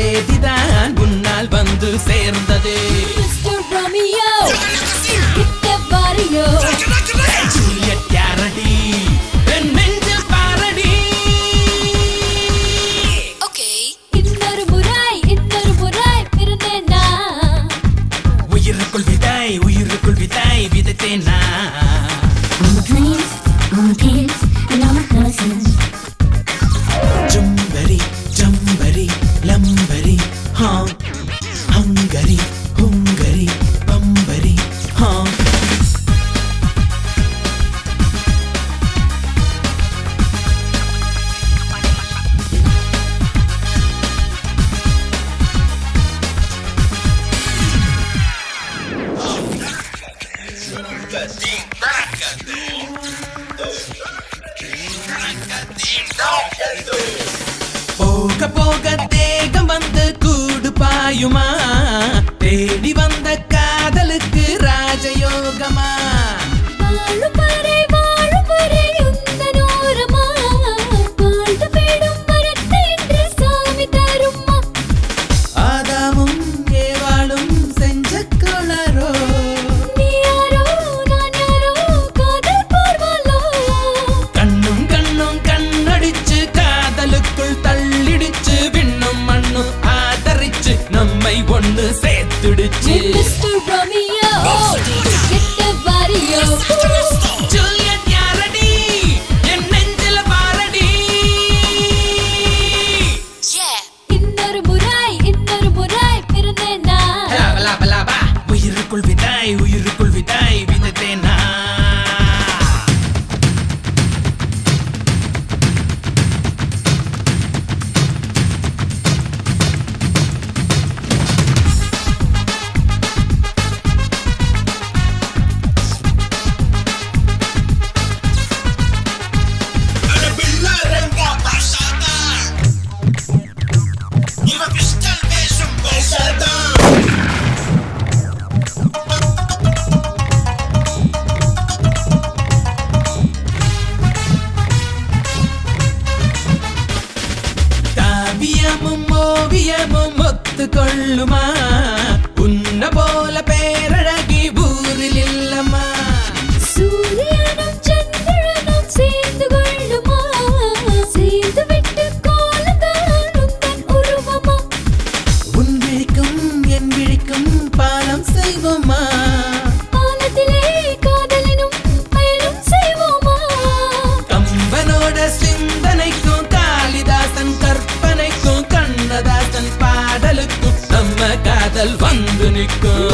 தேதிதான் உன்னால் வந்து சேர்ந்தது. ஜூலியட் யாரடி என் நெஞ்சில் பாரடி. இன்னொரு முறை பிறந்தேனா உயிருக்குள் விதை விதைத்தேன் நான். ஜம்பரி ஜம்பரி லம்பரி ஹங்கரி ஹுங்கரி பம்பரி போக போக தேகம் வந்து கூடு பாயுமா, தேடி வந்த காதலுக்கு ராஜயோகமா. ஆதாமும் ஏவாளும் செஞ்ச கோளாரோ, கண்ணும் கண்ணும் கண்ணடிச்சு காதலுக்குள் தள்ளிடுச்சு. விண்ணும் மண்ணும் ஆதரிச்சு நம்மை ஒண்ணு சேர்த்துடுச்சு. ஜூலியட் யாரடி என் நெஞ்சில பாரடி. இன்னொரு முறை பிறந்தேனா உயிருக்குள் விதை விதைத்தேனா. காவியமும் ஓவியமும் ஒத்துக்கொள்ளுமா, உன்ன போல பேரழகி ஊரில் இல்லம்மா. சூரியனும் சந்திரனும் சேர்ந்து கொள்ளுமா, சேர்ந்து விட்டு கோலந்தான் உந்தன் உருவமா. உன் விழிக்கும் என் விழிக்கும் பாலம் செய்வோமா, பாலத்திலே காதலினும் பயணம் செய்வோமா. கம்பனோட சிந்தனைக்கும் காளிதாசன் கற்பனைக்கும் கண்ணதாசன் பாடலுக்கும் நம்ம காதல் வந்து நிற்கும்.